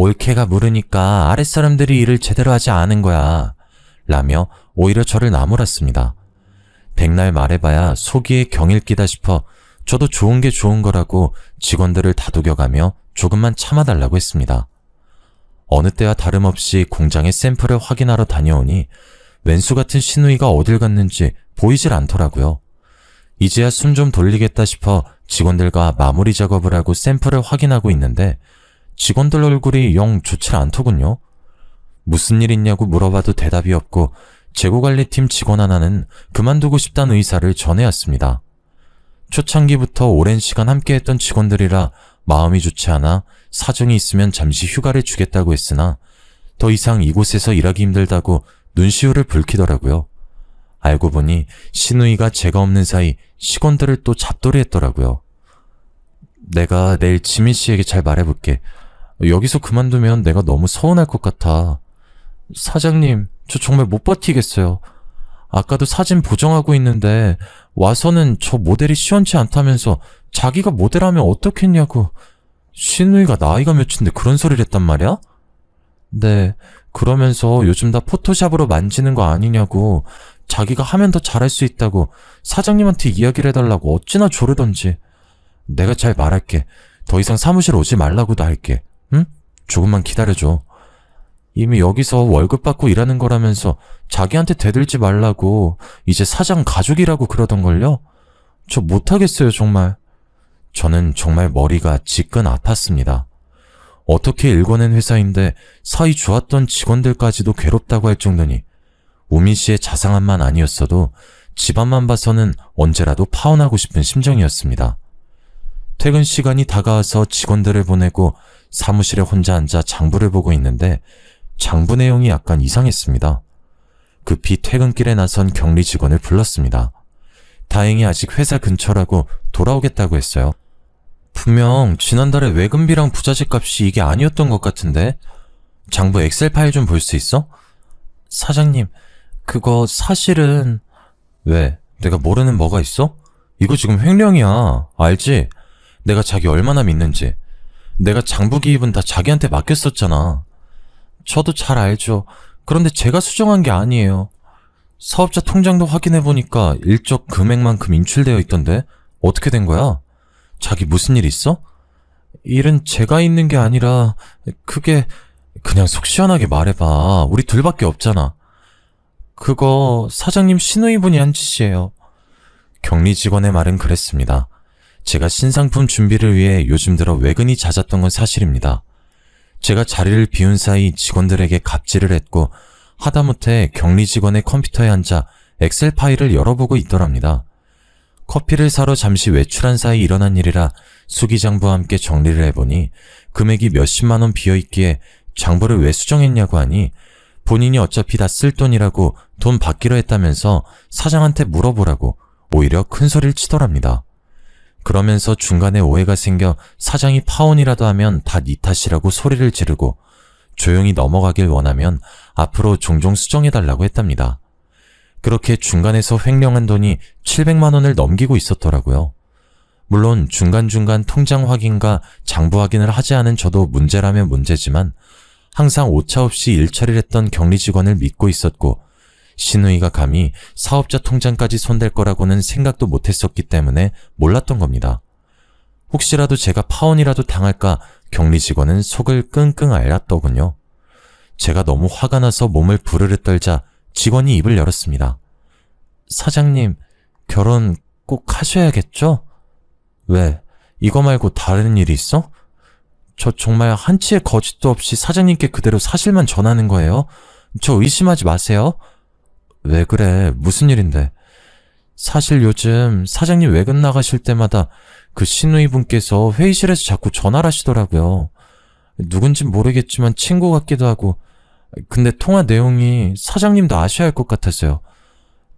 올케가 물으니까 아랫사람들이 일을 제대로 하지 않은 거야. 라며 오히려 저를 나무랐습니다. 백날 말해봐야 속이에 경일기다 싶어 저도 좋은 게 좋은 거라고 직원들을 다독여가며 조금만 참아달라고 했습니다. 어느 때와 다름없이 공장의 샘플을 확인하러 다녀오니 왼수 같은 시누이가 어딜 갔는지 보이질 않더라고요. 이제야 숨 좀 돌리겠다 싶어 직원들과 마무리 작업을 하고 샘플을 확인하고 있는데 직원들 얼굴이 영 좋지 않더군요. 무슨 일 있냐고 물어봐도 대답이 없고 재고관리팀 직원 하나는 그만두고 싶다는 의사를 전해왔습니다. 초창기부터 오랜 시간 함께했던 직원들이라 마음이 좋지 않아 사정이 있으면 잠시 휴가를 주겠다고 했으나 더 이상 이곳에서 일하기 힘들다고 눈시울을 붉히더라고요. 알고 보니 시누이가 제가 없는 사이 직원들을 또 잡돌이 했더라고요. 내가 내일 지민 씨에게 잘 말해볼게. 여기서 그만두면 내가 너무 서운할 것 같아. 사장님, 저 정말 못 버티겠어요. 아까도 사진 보정하고 있는데 와서는 저 모델이 시원치 않다면서 자기가 모델하면 어떻겠냐고. 시누이가 나이가 몇인데 그런 소리를 했단 말이야? 네, 그러면서 요즘 다 포토샵으로 만지는 거 아니냐고, 자기가 하면 더 잘할 수 있다고 사장님한테 이야기를 해달라고 어찌나 조르던지. 내가 잘 말할게. 더 이상 사무실 오지 말라고도 할게. 응? 조금만 기다려줘. 이미 여기서 월급 받고 일하는 거라면서 자기한테 대들지 말라고 이제 사장 가족이라고 그러던걸요? 저 못하겠어요, 정말. 저는 정말 머리가 지끈 아팠습니다. 어떻게 일궈낸 회사인데 사이 좋았던 직원들까지도 괴롭다고 할 정도니 우민 씨의 자상함만 아니었어도 집안만 봐서는 언제라도 파혼하고 싶은 심정이었습니다. 퇴근 시간이 다가와서 직원들을 보내고 사무실에 혼자 앉아 장부를 보고 있는데 장부 내용이 약간 이상했습니다. 급히 퇴근길에 나선 격리 직원을 불렀습니다. 다행히 아직 회사 근처라고 돌아오겠다고 했어요. 분명 지난달에 외근비랑 부자재 값이 이게 아니었던 것 같은데 장부 엑셀 파일 좀 볼 수 있어? 사장님, 그거 사실은... 왜? 내가 모르는 뭐가 있어? 이거 지금 횡령이야. 알지? 내가 자기 얼마나 믿는지. 내가 장부 기입은 다 자기한테 맡겼었잖아. 저도 잘 알죠. 그런데 제가 수정한 게 아니에요. 사업자 통장도 확인해보니까 일적 금액만큼 인출되어 있던데 어떻게 된 거야? 자기 무슨 일 있어? 일은 제가 있는 게 아니라 그게... 그냥 속 시원하게 말해봐. 우리 둘밖에 없잖아. 그거 사장님 시누이분이 한 짓이에요. 격리 직원의 말은 그랬습니다. 제가 신상품 준비를 위해 요즘 들어 외근이 잦았던 건 사실입니다. 제가 자리를 비운 사이 직원들에게 갑질을 했고 하다못해 격리 직원의 컴퓨터에 앉아 엑셀 파일을 열어보고 있더랍니다. 커피를 사러 잠시 외출한 사이 일어난 일이라 수기장부와 함께 정리를 해보니 금액이 몇십만 원 비어있기에 장부를 왜 수정했냐고 하니 본인이 어차피 다 쓸 돈이라고 돈 받기로 했다면서 사장한테 물어보라고 오히려 큰 소리를 치더랍니다. 그러면서 중간에 오해가 생겨 사장이 파혼이라도 하면 다 네 탓이라고 소리를 지르고 조용히 넘어가길 원하면 앞으로 종종 수정해달라고 했답니다. 그렇게 중간에서 횡령한 돈이 700만 원을 넘기고 있었더라고요. 물론 중간중간 통장 확인과 장부 확인을 하지 않은 저도 문제라면 문제지만 항상 오차 없이 일처리를 했던 격리 직원을 믿고 있었고 시누이가 감히 사업자 통장까지 손댈 거라고는 생각도 못했었기 때문에 몰랐던 겁니다. 혹시라도 제가 파혼이라도 당할까 격리 직원은 속을 끙끙 앓았더군요. 제가 너무 화가 나서 몸을 부르르 떨자 직원이 입을 열었습니다. 사장님, 결혼 꼭 하셔야겠죠? 왜? 이거 말고 다른 일이 있어? 저 정말 한치의 거짓도 없이 사장님께 그대로 사실만 전하는 거예요. 저 의심하지 마세요. 왜 그래? 무슨 일인데? 사실 요즘 사장님 외근 나가실 때마다 그 시누이 분께서 회의실에서 자꾸 전화를 하시더라고요. 누군진 모르겠지만 친구 같기도 하고. 근데 통화 내용이 사장님도 아셔야 할 것 같아서요.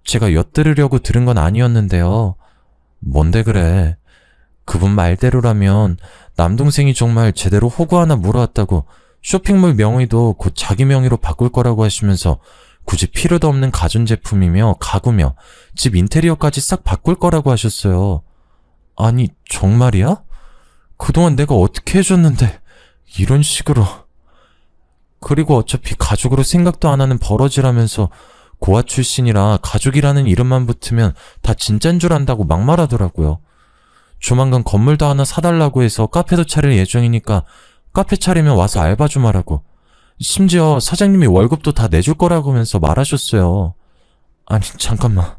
제가 엿들으려고 들은 건 아니었는데요. 뭔데 그래? 그분 말대로라면 남동생이 정말 제대로 호구 하나 물어왔다고 쇼핑몰 명의도 곧 자기 명의로 바꿀 거라고 하시면서 굳이 필요도 없는 가전제품이며 가구며 집 인테리어까지 싹 바꿀 거라고 하셨어요. 아니 정말이야? 그동안 내가 어떻게 해줬는데 이런 식으로... 그리고 어차피 가족으로 생각도 안 하는 버러지라면서 고아 출신이라 가족이라는 이름만 붙으면 다 진짠 줄 안다고 막말하더라고요. 조만간 건물도 하나 사달라고 해서 카페도 차릴 예정이니까 카페 차리면 와서 알바 좀 하라고. 심지어 사장님이 월급도 다 내줄 거라고 하면서 말하셨어요. 아니 잠깐만,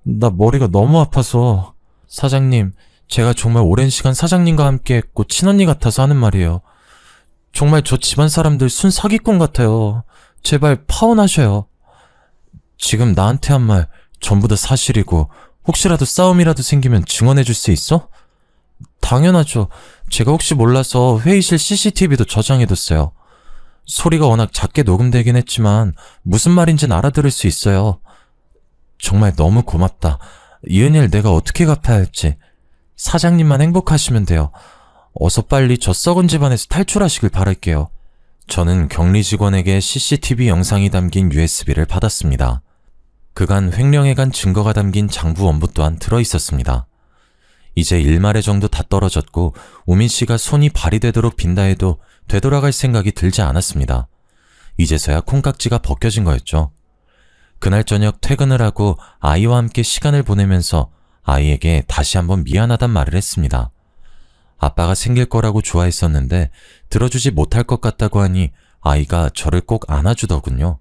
나 머리가 너무 아파서. 사장님, 제가 정말 오랜 시간 사장님과 함께 했고 친언니 같아서 하는 말이에요. 정말 저 집안 사람들 순 사기꾼 같아요. 제발 파혼하셔요. 지금 나한테 한 말 전부 다 사실이고 혹시라도 싸움이라도 생기면 증언해줄 수 있어? 당연하죠. 제가 혹시 몰라서 회의실 CCTV도 저장해뒀어요. 소리가 워낙 작게 녹음되긴 했지만 무슨 말인지는 알아들을 수 있어요. 정말 너무 고맙다. 이 은혜를 내가 어떻게 갚아야 할지. 사장님만 행복하시면 돼요. 어서 빨리 저 썩은 집안에서 탈출하시길 바랄게요. 저는 격리 직원에게 CCTV 영상이 담긴 USB를 받았습니다. 그간 횡령해간 증거가 담긴 장부 원부 또한 들어있었습니다. 이제 일말의 정도 다 떨어졌고 우민 씨가 손이 발이 되도록 빈다 해도 되돌아갈 생각이 들지 않았습니다. 이제서야 콩깍지가 벗겨진 거였죠. 그날 저녁 퇴근을 하고 아이와 함께 시간을 보내면서 아이에게 다시 한번 미안하단 말을 했습니다. 아빠가 생길 거라고 좋아했었는데 들어주지 못할 것 같다고 하니 아이가 저를 꼭 안아주더군요.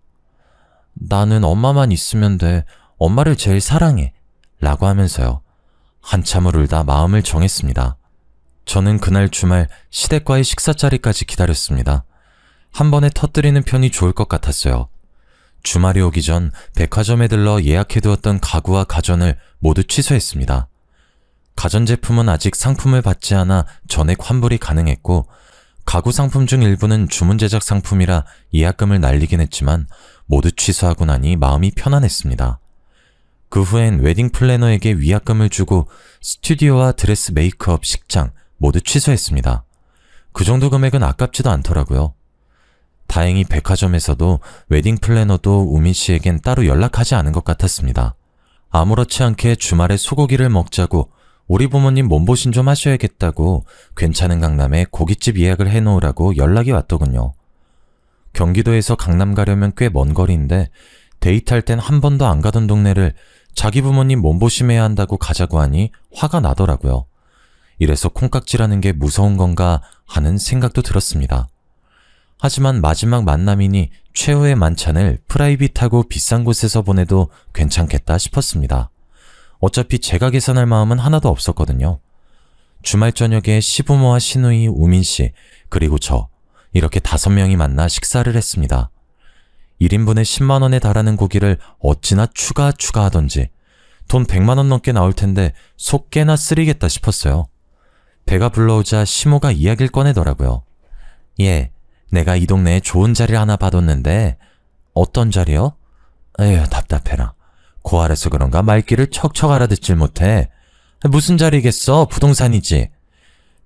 나는 엄마만 있으면 돼. 엄마를 제일 사랑해. 라고 하면서요. 한참을 울다 마음을 정했습니다. 저는 그날 주말 시댁과의 식사 자리까지 기다렸습니다. 한 번에 터뜨리는 편이 좋을 것 같았어요. 주말이 오기 전 백화점에 들러 예약해두었던 가구와 가전을 모두 취소했습니다. 가전제품은 아직 상품을 받지 않아 전액 환불이 가능했고 가구 상품 중 일부는 주문 제작 상품이라 예약금을 날리긴 했지만 모두 취소하고 나니 마음이 편안했습니다. 그 후엔 웨딩 플래너에게 위약금을 주고 스튜디오와 드레스 메이크업, 식장 모두 취소했습니다. 그 정도 금액은 아깝지도 않더라고요. 다행히 백화점에서도 웨딩 플래너도 우민 씨에겐 따로 연락하지 않은 것 같았습니다. 아무렇지 않게 주말에 소고기를 먹자고 우리 부모님 몸보신 좀 하셔야겠다고 괜찮은 강남에 고깃집 예약을 해놓으라고 연락이 왔더군요. 경기도에서 강남 가려면 꽤 먼 거리인데 데이트할 땐 한 번도 안 가던 동네를 자기 부모님 몸보심해야 한다고 가자고 하니 화가 나더라고요. 이래서 콩깍지라는 게 무서운 건가 하는 생각도 들었습니다. 하지만 마지막 만남이니 최후의 만찬을 프라이빗하고 비싼 곳에서 보내도 괜찮겠다 싶었습니다. 어차피 제가 계산할 마음은 하나도 없었거든요. 주말 저녁에 시부모와 시누이, 우민씨, 그리고 저 이렇게 5명이 만나 식사를 했습니다. 1인분에 10만원에 달하는 고기를 어찌나 추가하던지 돈 100만원 넘게 나올 텐데 속 깨나 쓰리겠다 싶었어요. 배가 불러오자 시모가 이야기를 꺼내더라고요. 예, 내가 이 동네에 좋은 자리를 하나 받았는데. 어떤 자리요? 에휴, 답답해라. 고아라서 그런가 말귀를 척척 알아듣질 못해. 무슨 자리겠어? 부동산이지.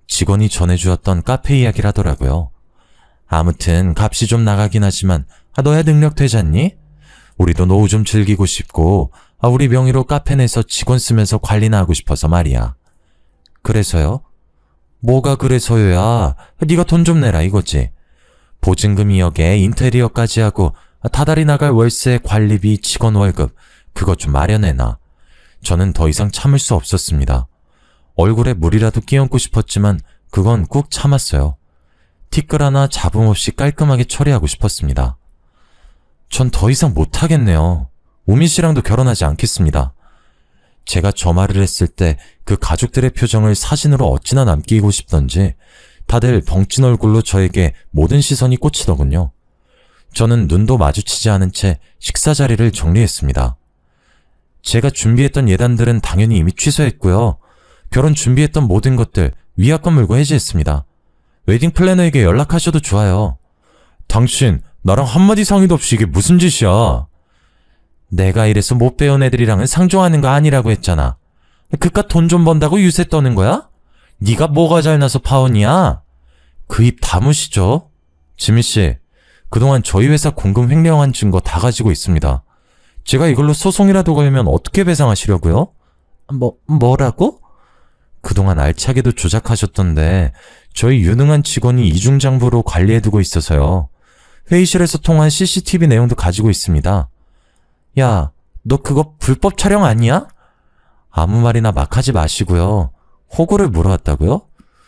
직원이 전해주었던 카페 이야기를 하더라고요. 아무튼 값이 좀 나가긴 하지만 너야 능력 되잖니? 우리도 노후 좀 즐기고 싶고 우리 명의로 카페 내서 직원 쓰면서 관리나 하고 싶어서 말이야. 그래서요? 뭐가 그래서요야? 네가 돈 좀 내라 이거지. 보증금 2억에 인테리어까지 하고 다달이 나갈 월세, 관리비, 직원 월급 그것 좀 마련해놔. 저는 더 이상 참을 수 없었습니다. 얼굴에 물이라도 끼얹고 싶었지만 그건 꾹 참았어요. 티끌 하나 잡음 없이 깔끔하게 처리하고 싶었습니다. 전 더 이상 못하겠네요. 우민 씨랑도 결혼하지 않겠습니다. 제가 저 말을 했을 때 그 가족들의 표정을 사진으로 어찌나 남기고 싶던지 다들 벙찐 얼굴로 저에게 모든 시선이 꽂히더군요. 저는 눈도 마주치지 않은 채 식사 자리를 정리했습니다. 제가 준비했던 예단들은 당연히 이미 취소했고요. 결혼 준비했던 모든 것들 위약금 물고 해지했습니다. 웨딩 플래너에게 연락하셔도 좋아요. 당신 나랑 한마디 상의도 없이 이게 무슨 짓이야? 내가 이래서 못 배운 애들이랑은 상종하는 거 아니라고 했잖아. 그깟 돈 좀 번다고 유세 떠는 거야? 네가 뭐가 잘나서 파혼이야? 그 입 다무시죠? 지민씨, 그동안 저희 회사 공금 횡령한 증거 다 가지고 있습니다. 제가 이걸로 소송이라도 걸면 어떻게 배상하시려고요? 뭐라고? 그동안 알차게도 조작하셨던데 저희 유능한 직원이 이중장부로 관리해두고 있어서요. 회의실에서 통한 CCTV 내용도 가지고 있습니다. 야, 너 그거 불법 촬영 아니야? 아무 말이나 막 하지 마시고요. 호구를 물어왔다고요?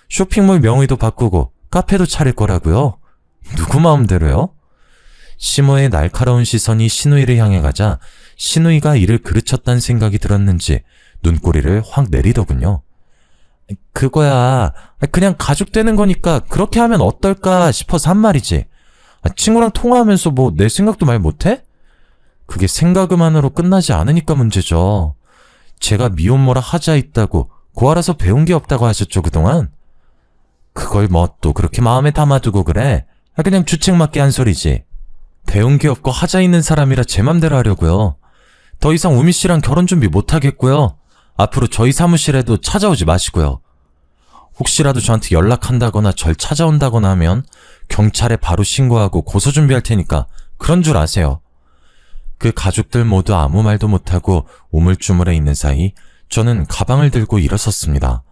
쇼핑몰 명의도 바꾸고 카페도 차릴 거라고요? 누구 마음대로요? 시모의 날카로운 시선이 신우이를 향해 가자 신우이가 이를 그르쳤다는 생각이 들었는지 눈꼬리를 확 내리더군요. 그거야 그냥 가족 되는 거니까 그렇게 하면 어떨까 싶어서 한 말이지. 친구랑 통화하면서 뭐 내 생각도 말 못해? 그게 생각만으로 끝나지 않으니까 문제죠. 제가 미혼모라 하자 있다고 고알아서 배운 게 없다고 하셨죠 그동안? 그걸 뭐 또 그렇게 마음에 담아두고 그래? 그냥 주책 맞게 한 소리지. 배운 게 없고 하자 있는 사람이라 제 맘대로 하려고요. 더 이상 우미 씨랑 결혼 준비 못 하겠고요. 앞으로 저희 사무실에도 찾아오지 마시고요. 혹시라도 저한테 연락한다거나 절 찾아온다거나 하면 경찰에 바로 신고하고 고소 준비할 테니까 그런 줄 아세요. 그 가족들 모두 아무 말도 못하고 우물쭈물해 있는 사이 저는 가방을 들고 일어섰습니다.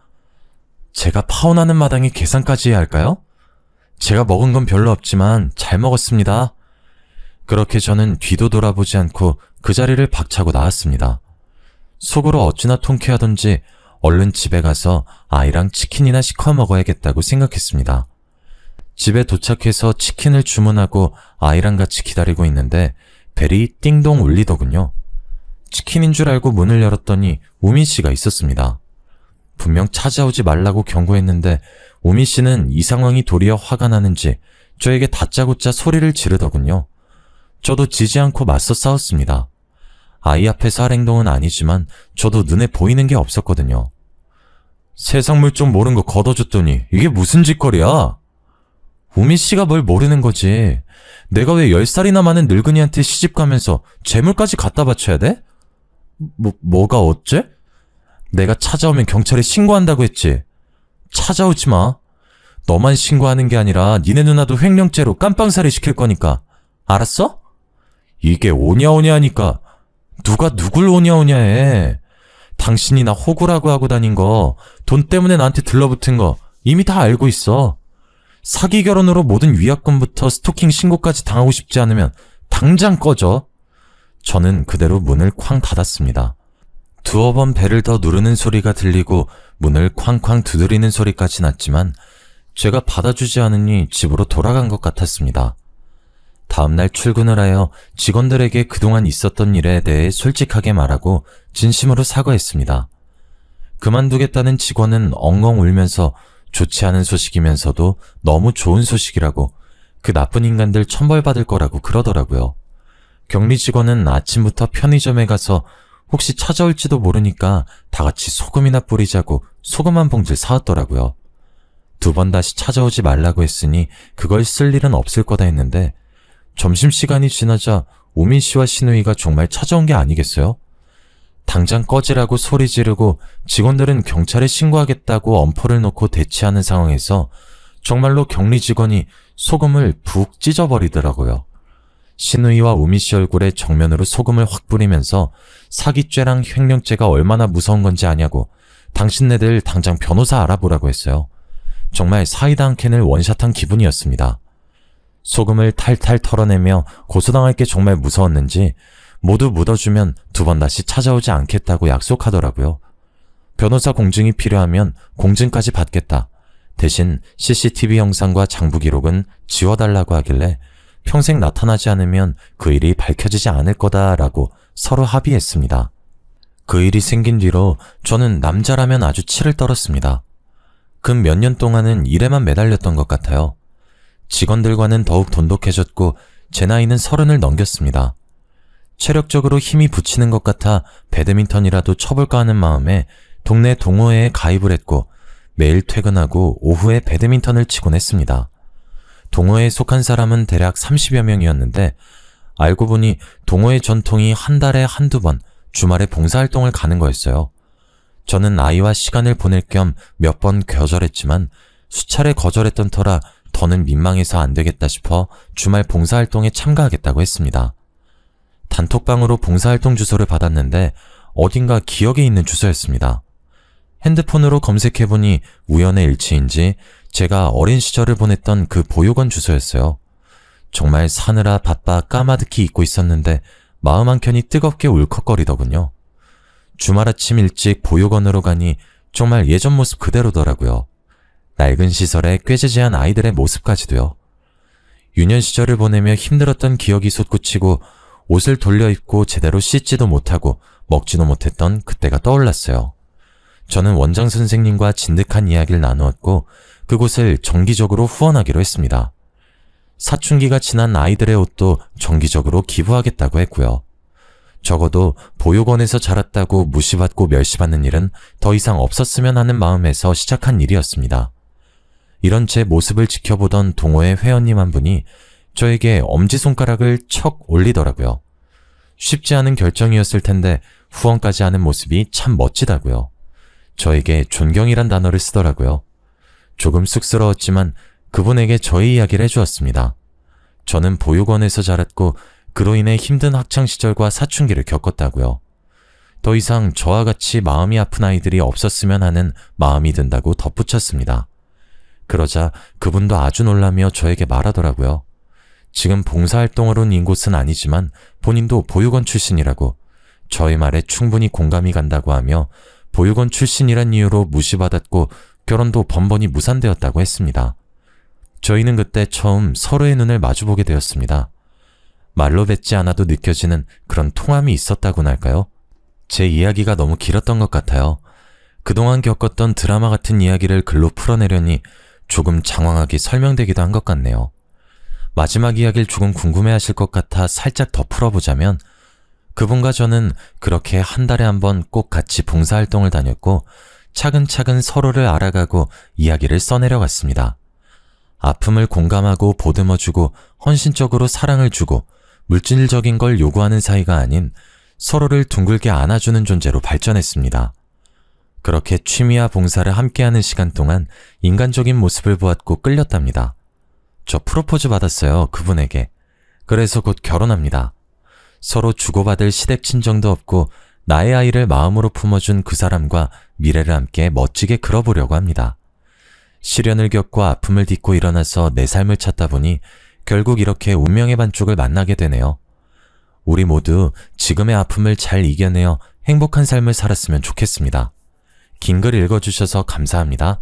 제가 파혼하는 마당에 계산까지 해야 할까요? 제가 먹은 건 별로 없지만 잘 먹었습니다. 그렇게 저는 뒤도 돌아보지 않고 그 자리를 박차고 나왔습니다. 속으로 어찌나 통쾌하던지 얼른 집에 가서 아이랑 치킨이나 시켜 먹어야겠다고 생각했습니다. 집에 도착해서 치킨을 주문하고 아이랑 같이 기다리고 있는데 벨이 띵동 울리더군요. 치킨인 줄 알고 문을 열었더니 우민 씨가 있었습니다. 분명 찾아오지 말라고 경고했는데 우민 씨는 이 상황이 도리어 화가 나는지 저에게 다짜고짜 소리를 지르더군요. 저도 지지 않고 맞서 싸웠습니다. 아이 앞에서 할 행동은 아니지만 저도 눈에 보이는 게 없었거든요. 세상 물정 모른 거 걷어줬더니 이게 무슨 짓거리야? 우민 씨가 뭘 모르는 거지. 내가 왜 10살이나 많은 늙은이한테 시집가면서 재물까지 갖다 바쳐야 돼? 뭐가 어째? 내가 찾아오면 경찰에 신고한다고 했지. 찾아오지 마. 너만 신고하는 게 아니라 니네 누나도 횡령죄로 깜빵살이 시킬 거니까. 알았어? 이게 오냐오냐 하니까 누가 누굴 오냐오냐 해. 당신이 나 호구라고 하고 다닌 거, 돈 때문에 나한테 들러붙은 거 이미 다 알고 있어. 사기 결혼으로 모든 위약금부터 스토킹 신고까지 당하고 싶지 않으면 당장 꺼져. 저는 그대로 문을 쾅 닫았습니다. 두어 번 벨을 더 누르는 소리가 들리고 문을 쾅쾅 두드리는 소리까지 났지만 제가 받아주지 않으니 집으로 돌아간 것 같았습니다. 다음날 출근을 하여 직원들에게 그동안 있었던 일에 대해 솔직하게 말하고 진심으로 사과했습니다. 그만두겠다는 직원은 엉엉 울면서 좋지 않은 소식이면서도 너무 좋은 소식이라고 그 나쁜 인간들 천벌받을 거라고 그러더라고요. 격리 직원은 아침부터 편의점에 가서 혹시 찾아올지도 모르니까 다 같이 소금이나 뿌리자고 소금 한 봉지를 사왔더라고요. 2번 다시 찾아오지 말라고 했으니 그걸 쓸 일은 없을 거다 했는데 점심시간이 지나자 우민 씨와 신우이가 정말 찾아온 게 아니겠어요? 당장 꺼지라고 소리 지르고 직원들은 경찰에 신고하겠다고 엄포를 놓고 대치하는 상황에서 정말로 격리 직원이 소금을 푹 찢어버리더라고요. 신우이와 우민 씨 얼굴에 정면으로 소금을 확 뿌리면서 사기죄랑 횡령죄가 얼마나 무서운 건지 아냐고 당신네들 당장 변호사 알아보라고 했어요. 정말 사이다 한 캔을 원샷한 기분이었습니다. 소금을 탈탈 털어내며 고소당할 게 정말 무서웠는지 모두 묻어주면 2번 다시 찾아오지 않겠다고 약속하더라고요. 변호사 공증이 필요하면 공증까지 받겠다. 대신 CCTV 영상과 장부 기록은 지워달라고 하길래 평생 나타나지 않으면 그 일이 밝혀지지 않을 거다라고 서로 합의했습니다. 그 일이 생긴 뒤로 저는 남자라면 아주 치를 떨었습니다. 근 몇 년 동안은 일에만 매달렸던 것 같아요. 직원들과는 더욱 돈독해졌고 제 나이는 30을 넘겼습니다. 체력적으로 힘이 붙이는 것 같아 배드민턴이라도 쳐볼까 하는 마음에 동네 동호회에 가입을 했고 매일 퇴근하고 오후에 배드민턴을 치곤 했습니다. 동호회에 속한 사람은 대략 30여 명이었는데 알고 보니 동호회 전통이 한 달에 한두 번 주말에 봉사활동을 가는 거였어요. 저는 아이와 시간을 보낼 겸 몇 번 거절했지만 수차례 거절했던 터라 더는 민망해서 안 되겠다 싶어 주말 봉사활동에 참가하겠다고 했습니다. 단톡방으로 봉사활동 주소를 받았는데 어딘가 기억에 있는 주소였습니다. 핸드폰으로 검색해보니 우연의 일치인지 제가 어린 시절을 보냈던 그 보육원 주소였어요. 정말 사느라 바빠 까마득히 잊고 있었는데 마음 한켠이 뜨겁게 울컥거리더군요. 주말 아침 일찍 보육원으로 가니 정말 예전 모습 그대로더라고요. 낡은 시설에 꾀지지한 아이들의 모습까지도요. 유년 시절을 보내며 힘들었던 기억이 솟구치고 옷을 돌려 입고 제대로 씻지도 못하고 먹지도 못했던 그때가 떠올랐어요. 저는 원장 선생님과 진득한 이야기를 나누었고 그곳을 정기적으로 후원하기로 했습니다. 사춘기가 지난 아이들의 옷도 정기적으로 기부하겠다고 했고요. 적어도 보육원에서 자랐다고 무시받고 멸시받는 일은 더 이상 없었으면 하는 마음에서 시작한 일이었습니다. 이런 제 모습을 지켜보던 동호회 회원님 한 분이 저에게 엄지손가락을 척 올리더라고요. 쉽지 않은 결정이었을 텐데 후원까지 하는 모습이 참 멋지다고요. 저에게 존경이란 단어를 쓰더라고요. 조금 쑥스러웠지만 그분에게 저의 이야기를 해주었습니다. 저는 보육원에서 자랐고 그로 인해 힘든 학창시절과 사춘기를 겪었다고요. 더 이상 저와 같이 마음이 아픈 아이들이 없었으면 하는 마음이 든다고 덧붙였습니다. 그러자 그분도 아주 놀라며 저에게 말하더라고요. 지금 봉사활동으로 온 곳은 아니지만 본인도 보육원 출신이라고, 저의 말에 충분히 공감이 간다고 하며 보육원 출신이란 이유로 무시받았고 결혼도 번번이 무산되었다고 했습니다. 저희는 그때 처음 서로의 눈을 마주보게 되었습니다. 말로 뱉지 않아도 느껴지는 그런 통함이 있었다고나 할까요? 제 이야기가 너무 길었던 것 같아요. 그동안 겪었던 드라마 같은 이야기를 글로 풀어내려니 조금 장황하게 설명되기도 한 것 같네요. 마지막 이야기를 조금 궁금해하실 것 같아 살짝 더 풀어보자면, 그분과 저는 그렇게 한 달에 한 번 꼭 같이 봉사활동을 다녔고 차근차근 서로를 알아가고 이야기를 써내려갔습니다. 아픔을 공감하고 보듬어주고 헌신적으로 사랑을 주고 물질적인 걸 요구하는 사이가 아닌 서로를 둥글게 안아주는 존재로 발전했습니다. 그렇게 취미와 봉사를 함께하는 시간 동안 인간적인 모습을 보았고 끌렸답니다. 저 프로포즈 받았어요, 그분에게. 그래서 곧 결혼합니다. 서로 주고받을 시댁 친정도 없고 나의 아이를 마음으로 품어준 그 사람과 미래를 함께 멋지게 그려보려고 합니다. 시련을 겪고 아픔을 딛고 일어나서 내 삶을 찾다 보니 결국 이렇게 운명의 반쪽을 만나게 되네요. 우리 모두 지금의 아픔을 잘 이겨내어 행복한 삶을 살았으면 좋겠습니다. 긴 글 읽어주셔서 감사합니다.